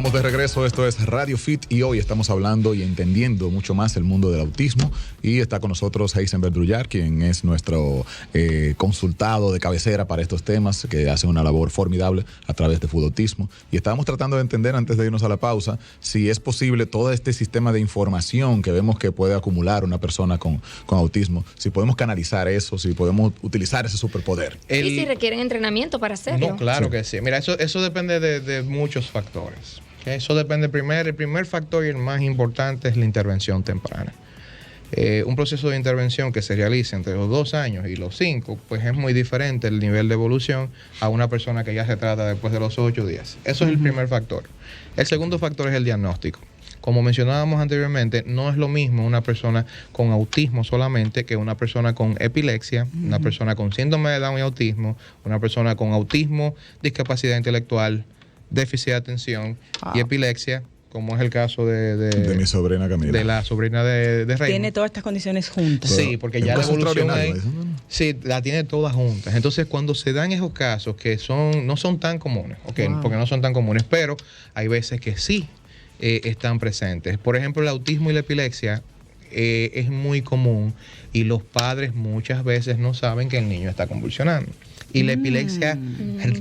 Estamos de regreso, esto es Radio Fit y hoy estamos hablando y entendiendo mucho más el mundo del autismo y está con nosotros Heisenberg Drullar, quien es nuestro consultado de cabecera para estos temas, que hace una labor formidable a través de Foodautismo. Y estábamos tratando de entender, antes de irnos a la pausa, si es posible todo este sistema de información que vemos que puede acumular una persona con autismo, si podemos canalizar eso, si podemos utilizar ese superpoder. Y si requieren entrenamiento para hacerlo. No, claro que sí. Mira, eso depende de muchos factores. ¿Okay? Eso depende el primer factor y el más importante es la intervención temprana. Un proceso de intervención que se realiza entre los 2 años y los 5, pues es muy diferente el nivel de evolución a una persona que ya se trata después de los 8 días. Eso es el primer factor. El segundo factor es el diagnóstico. Como mencionábamos anteriormente, no es lo mismo una persona con autismo solamente que una persona con epilepsia, una persona con síndrome de Down y autismo, una persona con autismo, discapacidad intelectual, déficit de atención y epilepsia, como es el caso de mi sobrina Camila. De la sobrina de Reina. Tiene todas estas condiciones juntas. Sí, porque ya la evolución ahí, sí, la tiene todas juntas. Entonces, cuando se dan esos casos que no son tan comunes, porque no son tan comunes, pero hay veces que sí están presentes. Por ejemplo, el autismo y la epilepsia es muy común y los padres muchas veces no saben que el niño está convulsionando. Y la epilepsia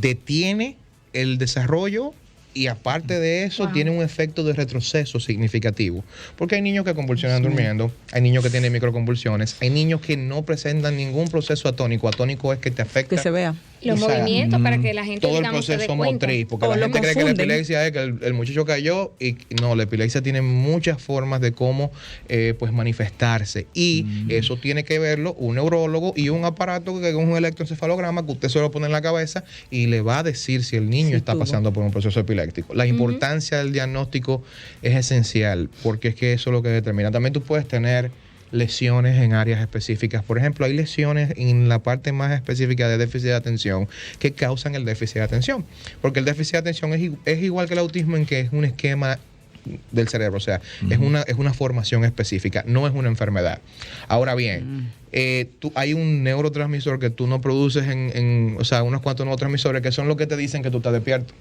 detiene el desarrollo y aparte de eso tiene un efecto de retroceso significativo. Porque hay niños que convulsionan durmiendo, hay niños que tienen microconvulsiones, hay niños que no presentan ningún proceso atónico. Atónico es que te afecta. Que se vea. Los movimientos para que la gente, todo digamos, el proceso motriz, porque o la gente cree que la confunden. epilepsia es que el muchacho cayó y no, la epilepsia tiene muchas formas de cómo pues manifestarse y eso tiene que verlo un neurólogo y un aparato que es un electroencefalograma que usted se lo pone en la cabeza y le va a decir si el niño está pasando por un proceso epiléptico. La importancia del diagnóstico es esencial porque es que eso es lo que determina. También tú puedes tener lesiones en áreas específicas. Por ejemplo, hay lesiones en la parte más específica de déficit de atención que causan el déficit de atención. Porque el déficit de atención es igual que el autismo en que es un esquema del cerebro, o sea, es una formación específica, no es una enfermedad. Ahora bien, hay un neurotransmisor que tú no produces o sea, unos cuantos neurotransmisores que son los que te dicen que tú estás despierto.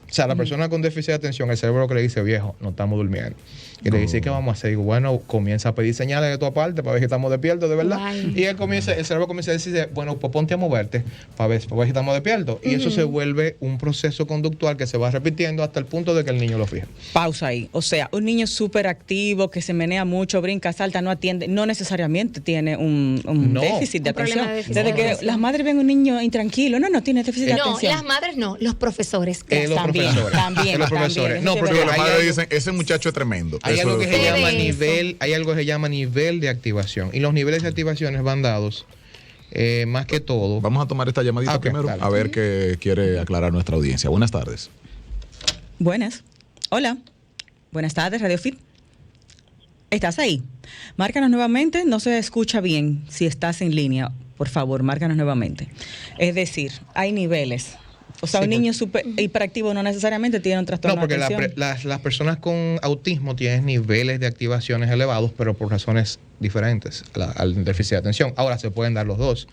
O sea, la persona con déficit de atención, el cerebro que le dice, viejo, no estamos durmiendo. Y le dice, ¿qué vamos a hacer? Y bueno, comienza a pedir señales de tu parte para ver si estamos despiertos de verdad. Y el cerebro comienza a decir, bueno, pues ponte a moverte para ver si estamos despiertos. Y eso se vuelve un proceso conductual que se va repitiendo hasta el punto de que el niño lo fija. Pausa ahí. O sea, un niño súper activo, que se menea mucho, brinca, salta, no atiende, no necesariamente tiene un déficit de atención. Desde que las madres ven un niño intranquilo, no tiene déficit de atención. No, las madres no, los profesores. También. Los profesores. No, porque las madres dicen, ese muchacho es tremendo. Hay algo que se llama nivel de activación. Y los niveles de activaciones van dados más que todo. Vamos a tomar esta llamadita primero, dale. A ver qué quiere aclarar nuestra audiencia. Buenas tardes. Buenas. Hola. Buenas tardes, Radio Fit. ¿Estás ahí? Márcanos nuevamente. No se escucha bien si estás en línea. Por favor, márcanos nuevamente. Es decir, hay niveles. O sea, un niño super hiperactivo no necesariamente tiene un trastorno de atención. No, porque las personas con autismo tienen niveles de activaciones elevados, pero por razones diferentes al déficit de atención. Ahora se pueden dar los dos.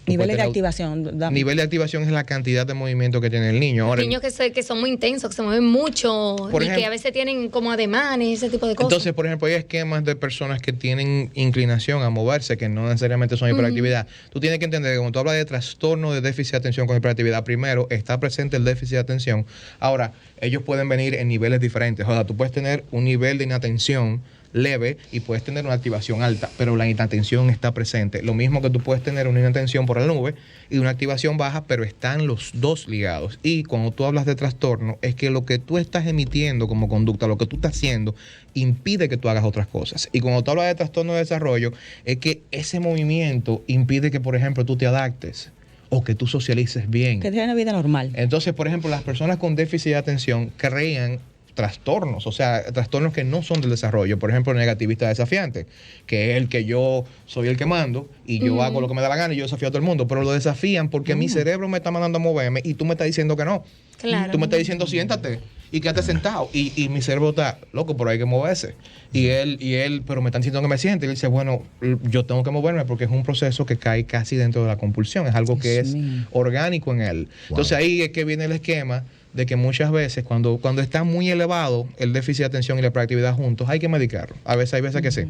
Niveles de activación. Nivel de activación es la cantidad de movimiento que tiene el niño. Ahora, niños que son muy intensos, que se mueven mucho que a veces tienen como ademanes, ese tipo de cosas. Entonces, por ejemplo, hay esquemas de personas que tienen inclinación a moverse, que no necesariamente son hiperactividad. Tú tienes que entender que cuando tú hablas de trastorno de déficit de atención con hiperactividad, primero está presente el déficit de atención. Ahora, ellos pueden venir en niveles diferentes. O sea, tú puedes tener un nivel de inatención leve y puedes tener una activación alta, pero la inatención está presente. Lo mismo que tú puedes tener una inatención por la nube y una activación baja, pero están los dos ligados. Y cuando tú hablas de trastorno, es que lo que tú estás emitiendo como conducta, lo que tú estás haciendo, impide que tú hagas otras cosas. Y cuando tú hablas de trastorno de desarrollo, es que ese movimiento impide que, por ejemplo, tú te adaptes o que tú socialices bien. Que tengan una vida normal. Entonces, por ejemplo, las personas con déficit de atención crean trastornos, o sea, trastornos que no son del desarrollo. Por ejemplo, negativista desafiante, que es el que yo soy el que mando y yo hago lo que me da la gana y yo desafío a todo el mundo, pero lo desafían porque mi cerebro me está mandando a moverme y tú me estás diciendo que no. Claro. Tú me estás diciendo siéntate y quédate sentado y mi cerebro está loco, pero hay que moverse. Y él, pero me están diciendo que me siente y él dice, bueno, yo tengo que moverme porque es un proceso que cae casi dentro de la compulsión, es algo que es orgánico en él. Entonces ahí es que viene el esquema de que muchas veces cuando está muy elevado el déficit de atención y la hiperactividad juntos, hay que medicarlo. Hay veces que sí.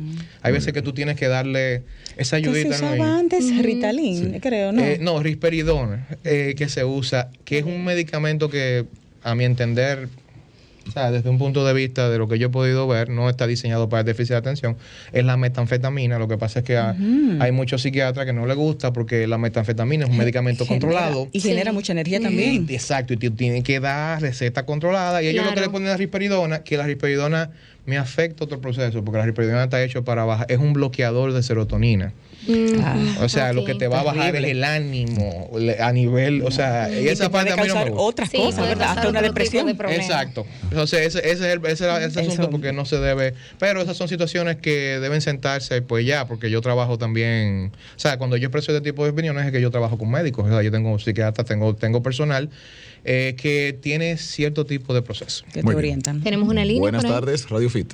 Hay veces que tú tienes que darle esa ayudita. ¿Qué se usaba antes? Ritalin, creo, ¿no? No, risperidona, que se usa, que es un medicamento que, a mi entender, o sea, desde un punto de vista de lo que yo he podido ver, no está diseñado para el déficit de atención. Es la metanfetamina. Lo que pasa es que hay muchos psiquiatras que no les gusta porque la metanfetamina es un medicamento controlado. Y genera mucha energía también. Exacto, y tienen que dar receta controlada. Y ellos lo que le ponen a la risperidona, que la risperidona me afecta otro proceso, porque la risperidona está hecho para bajar, es un bloqueador de serotonina. O sea, lo que te va a bajar es el ánimo a nivel, o sea, y esa parte a mí no me gusta. Otras cosas, ¿verdad? Hasta una depresión. Exacto. Entonces, ese es el asunto, porque no se debe, pero esas son situaciones que deben sentarse, pues ya, porque yo trabajo también, o sea, cuando yo expreso este tipo de opiniones es que yo trabajo con médicos, o sea, yo tengo psiquiatras, tengo personal que tiene cierto tipo de proceso. Que te orientan. Tenemos una línea. Buenas tardes, Radio Fit.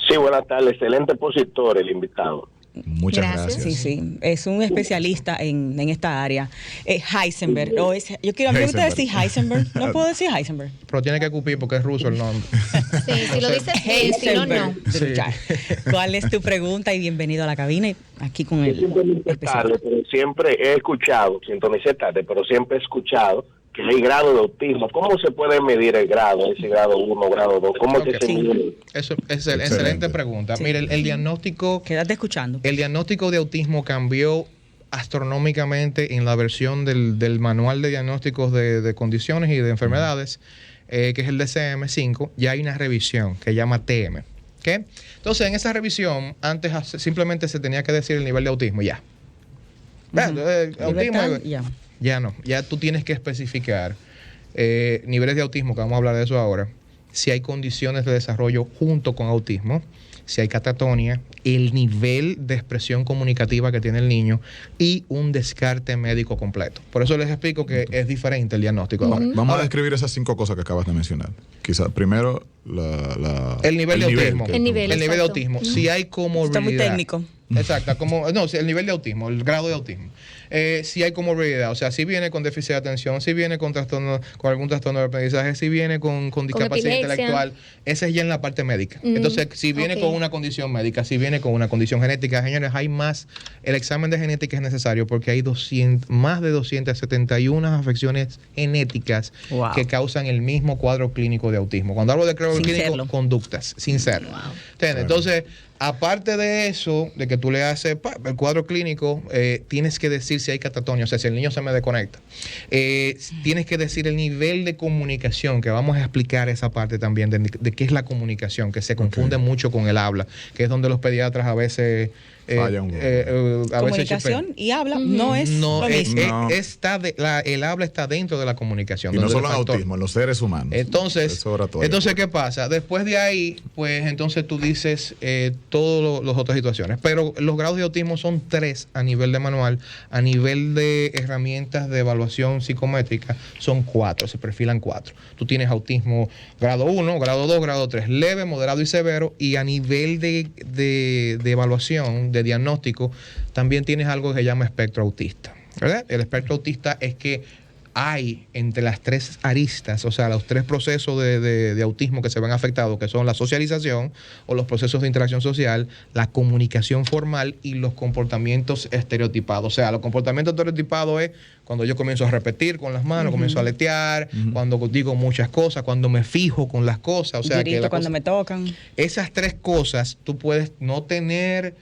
Sí, buenas tardes. Excelente expositor el invitado. Muchas gracias. Sí. Es un especialista en esta área. Heisenberg. Yo quiero decir Heisenberg. No puedo decir Heisenberg. Pero tiene que cupir porque es ruso el nombre. Sí, si lo dices si no, no. Sí. ¿Cuál es tu pregunta? Y bienvenido a la cabina y aquí con el Tarde, pero siempre he escuchado, sintonicé tarde, pero siempre he escuchado que hay grado de autismo. ¿Cómo se puede medir el grado? Ese grado 1, grado 2. ¿Cómo es que se mide? Eso es excelente pregunta. Sí. Mire, el diagnóstico... Quédate escuchando. El diagnóstico de autismo cambió astronómicamente en la versión del manual de diagnósticos de condiciones y de enfermedades, que es el DSM-5. Ya hay una revisión que se llama TM. ¿Okay? Entonces, en esa revisión, antes simplemente se tenía que decir el nivel de autismo, ya. Autismo, ya no. Ya tú tienes que especificar niveles de autismo, que vamos a hablar de eso ahora, si hay condiciones de desarrollo junto con autismo, si hay catatonia, el nivel de expresión comunicativa que tiene el niño y un descarte médico completo. Por eso les explico que es diferente el diagnóstico. Vamos a describir esas 5 cosas que acabas de mencionar. Quizás primero el nivel de autismo. El nivel de autismo. Si hay comorbilidad. Está muy técnico. Exacto, el nivel de autismo, el grado de autismo. Si hay comorbilidad, o sea, si viene con déficit de atención, si viene con algún trastorno de aprendizaje, si viene con discapacidad intelectual, esa es ya en la parte médica. Entonces, si viene con una condición médica, si viene con una condición genética, señores, hay más, el examen de genética es necesario porque hay más de 271 afecciones genéticas que causan el mismo cuadro clínico de autismo. Cuando hablo de cuadro clínico, conductas, sin serlo. Entonces, aparte de eso, de que tú le haces el cuadro clínico, tienes que decir si hay catatonia, o sea, si el niño se me desconecta. Tienes que decir el nivel de comunicación, que vamos a explicar esa parte también, de qué es la comunicación, que se confunde mucho con el habla, que es donde los pediatras a veces... comunicación y habla no es lo mismo. El habla está dentro de la comunicación. Y no solo en autismo, en los seres humanos. Entonces, ¿qué pasa? Después de ahí, pues entonces tú dices todas las otras situaciones. Pero los grados de autismo son 3 a nivel de manual. A nivel de herramientas de evaluación psicométrica son 4, se perfilan 4. Tú tienes autismo grado 1, grado 2, grado 3, leve, moderado y severo. Y a nivel de evaluación, de diagnóstico, también tienes algo que se llama espectro autista, ¿verdad? El espectro autista es que hay entre las 3 aristas, o sea, los 3 procesos de autismo que se ven afectados, que son la socialización o los procesos de interacción social, la comunicación formal y los comportamientos estereotipados. O sea, los comportamientos estereotipados es cuando yo comienzo a repetir con las manos, comienzo a aletear, cuando digo muchas cosas, cuando me fijo con las cosas. O sea, que cuando me tocan. Esas 3 cosas tú puedes no tener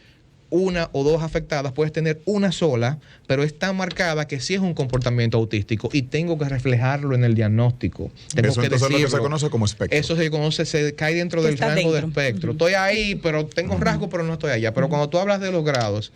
una o 2 afectadas, puedes tener una sola, pero está marcada que sí es un comportamiento autístico y tengo que reflejarlo en el diagnóstico. Tengo que decirlo. Es lo que se conoce como espectro. Eso se conoce, se cae dentro del rango de espectro. Estoy ahí, pero tengo rasgos, pero no estoy allá. Pero cuando tú hablas de los grados,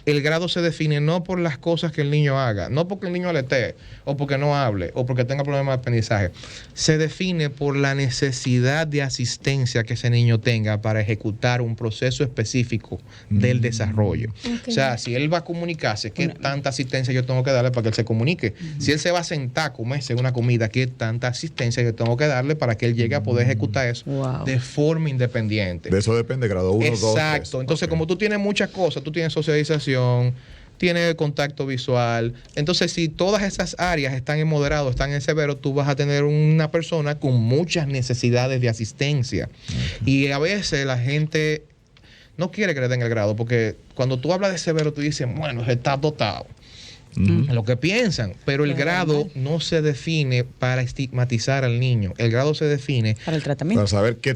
el grado se define no por las cosas que el niño haga, no porque el niño aletee, o porque no hable, o porque tenga problemas de aprendizaje. Se define por la necesidad de asistencia que ese niño tenga para ejecutar un proceso específico del desarrollo. O sea, si él va a comunicarse, ¿qué tanta asistencia yo tengo que darle para que él se comunique? Si él se va a sentar a comerse una comida, ¿qué tanta asistencia yo tengo que darle para que él llegue a poder ejecutar eso de forma independiente? De eso depende grado 1, 2, 3. Exacto. Entonces, como tú tienes muchas cosas, tú tienes socialización, tiene contacto visual. Entonces, si todas esas áreas están en moderado, están en severo, tú vas a tener una persona con muchas necesidades de asistencia. Y a veces la gente no quiere que le den el grado, porque cuando tú hablas de severo, tú dices, bueno, está dotado. Lo que piensan, pero el grado no se define para estigmatizar al niño. El grado se define para el tratamiento, para saber qué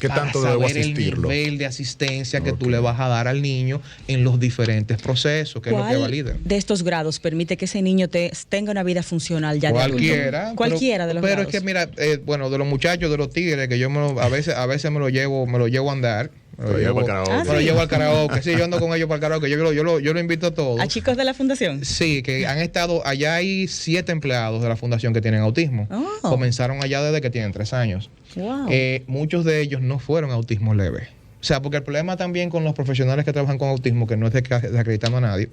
tanto debo asistirlo, el nivel de asistencia que tú le vas a dar al niño en los diferentes procesos, que es lo que valida. De estos grados permite que ese niño tenga una vida funcional ya cualquiera, de adulto? Cualquiera de los grados. Pero es que mira, bueno, de los muchachos, de los tigres, que yo a veces me lo llevo a andar. Me lo llevo al karaoke. Sí, yo ando con ellos para el karaoke. Yo lo invito a todos. ¿A chicos de la fundación? Sí, que han estado. Allá hay 7 empleados de la fundación que tienen autismo. Comenzaron allá desde que tienen 3 años. Wow. Muchos de ellos no fueron autismo leve. O sea, porque el problema también con los profesionales que trabajan con autismo, que no es desacreditando a nadie,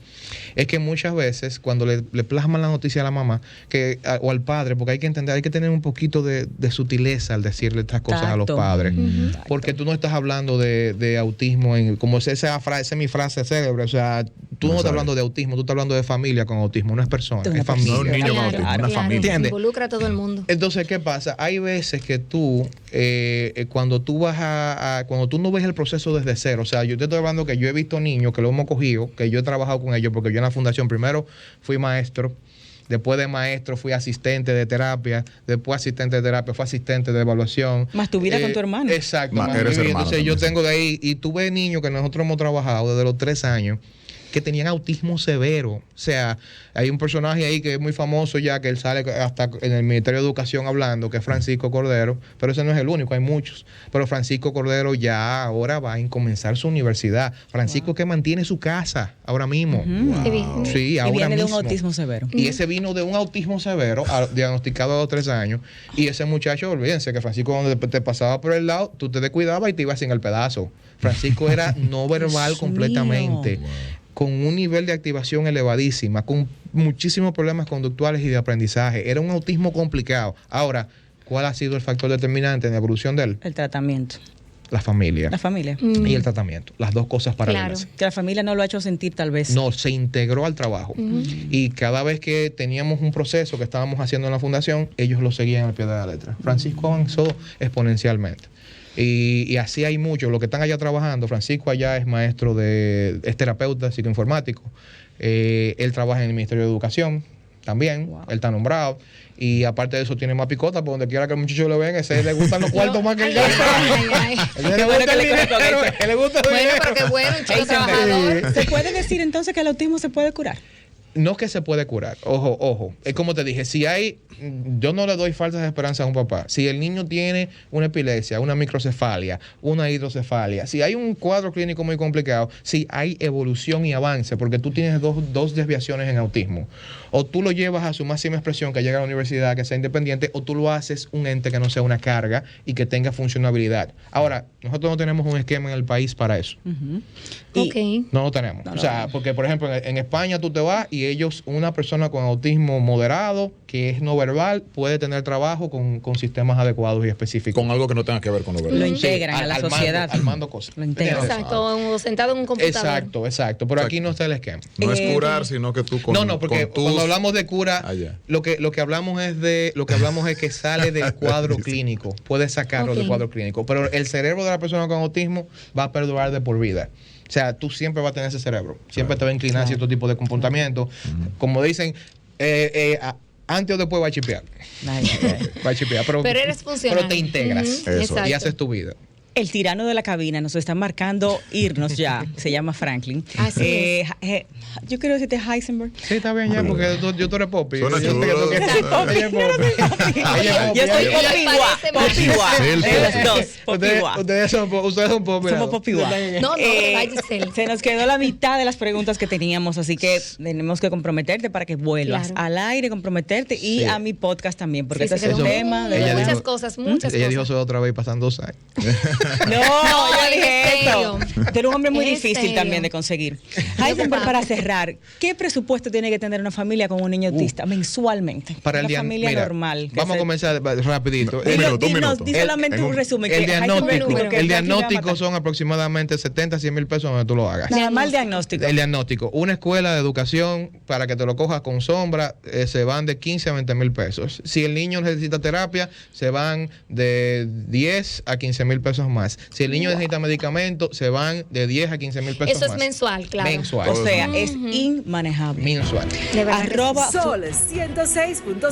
es que muchas veces cuando le plasman la noticia a la mamá o al padre, porque hay que entender, hay que tener un poquito de sutileza al decirle estas cosas a los padres. Porque tú no estás hablando de autismo, como esa es mi frase célebre, o sea, tú no estás hablando de autismo, tú estás hablando de familia con autismo, no es persona, es familia. No un niño con autismo, una familia. ¿Entiendes? Involucra a todo el mundo. Entonces, ¿qué pasa? Hay veces que tú, cuando tú cuando tú no ves el proceso desde cero, o sea, yo te estoy hablando que yo he visto niños que lo hemos cogido, que yo he trabajado con ellos, porque yo en la fundación primero fui maestro, después de maestro fui asistente de terapia, después asistente de terapia, fui asistente de evaluación. Más tu vida con tu hermano. Exacto. Entonces yo tengo de ahí, y tuve niños que nosotros hemos trabajado desde los 3 años, que tenían autismo severo. O sea, hay un personaje ahí que es muy famoso ya, que él sale hasta en el Ministerio de Educación hablando, que es Francisco Cordero, pero ese no es el único, hay muchos. Pero Francisco Cordero ya ahora va a comenzar su universidad. Francisco que mantiene su casa ahora mismo. Sí, ahora mismo. Y viene de un mismo. autismo severo. Y ese vino de un autismo severo, diagnosticado a los 3 años. Y ese muchacho, olvídense que Francisco cuando te pasaba por el lado, tú te descuidabas y te ibas sin el pedazo. Francisco era no verbal completamente. Con un nivel de activación elevadísima, con muchísimos problemas conductuales y de aprendizaje. Era un autismo complicado. Ahora, ¿cuál ha sido el factor determinante en la evolución de él? El tratamiento. La familia. La familia. Y el tratamiento. Las dos cosas paralelas. Claro. Que la familia no lo ha hecho sentir tal vez. No, se integró al trabajo. Y cada vez que teníamos un proceso que estábamos haciendo en la fundación, ellos lo seguían al pie de la letra. Francisco avanzó exponencialmente. Y así hay muchos. Los que están allá trabajando, Francisco allá es terapeuta psicoinformático. Él trabaja en el Ministerio de Educación también. Wow. Él está nombrado. Y aparte de eso tiene más picota, por donde quiera que el muchacho lo vean, ese le gustan los cuartos más que el gasto. Qué bueno que le gusta. Bueno, pero qué bueno, un chico trabajador. ¿Se puede decir entonces que el autismo se puede curar? No es que se puede curar, ojo. Es como te dije, yo no le doy falsas esperanzas a un papá. Si el niño tiene una epilepsia, una microcefalia, una hidrocefalia, si hay un cuadro clínico muy complicado, si hay evolución y avance, porque tú tienes dos desviaciones en autismo. O tú lo llevas a su máxima expresión, que llega a la universidad, que sea independiente, o tú lo haces un ente que no sea una carga y que tenga funcionabilidad. Ahora, nosotros no tenemos un esquema en el país para eso. No lo tenemos. Porque, por ejemplo, en España tú te vas y ellos, una persona con autismo moderado, que es no verbal, puede tener trabajo con sistemas adecuados y específicos. Con algo que no tenga que ver con lo verbal. Lo integran a la sociedad. Armando cosas. Lo integran. Exacto, sentado en un computador. Exacto. Pero aquí no está el esquema. No es curar, sino que tú porque cuando hablamos de cura, lo que hablamos es que sale del cuadro clínico. Puedes sacarlo del cuadro clínico. Pero el cerebro de la persona con autismo va a perdurar de por vida. O sea, tú siempre vas a tener ese cerebro. Siempre te va a inclinar a cierto tipo de comportamiento. Como dicen, antes o después va a chipear. Va a chipear. Pero eres funcional. Pero te integras y haces tu vida. El tirano de la cabina nos está marcando irnos ya. Se llama Franklin. Así yo quiero decirte Heisenberg. Sí, está bien ya, porque tú eres Poppy. Suena Yo chulo. Yo soy Poppy-Wa. Los dos, Poppy-Wa. Ustedes son Poppy. Somos Poppy-Wa. No, Giselle. Se nos quedó la mitad de las preguntas que teníamos, así que tenemos que comprometerte para que vuelvas al aire, comprometerte y a mi podcast también, porque este es un tema de muchas cosas. Ella dijo eso otra vez, pasan 2 años. No, yo dije en eso. serio. Pero un hombre muy ¿En difícil serio? también de conseguir. Heisenberg, para cerrar, ¿qué presupuesto tiene que tener una familia con un niño autista mensualmente? Para el una familia mira, normal. Vamos a comenzar rapidito. Di solamente un resumen. El que Heisenberg, que diagnóstico son aproximadamente 70, 100 mil pesos donde tú lo hagas. nada más el diagnóstico. El diagnóstico. Una escuela de educación para que te lo cojas con sombra se van de 15 a 20 mil pesos. Si el niño necesita terapia, se van de 10 a 15 mil pesos más. Si el niño necesita medicamentos, se van de 10 a 15 mil pesos Eso más. es mensual, claro. Mensual. O sea, es inmanejable. Mensual. De verdad que sí. Arroba Sol 106.5.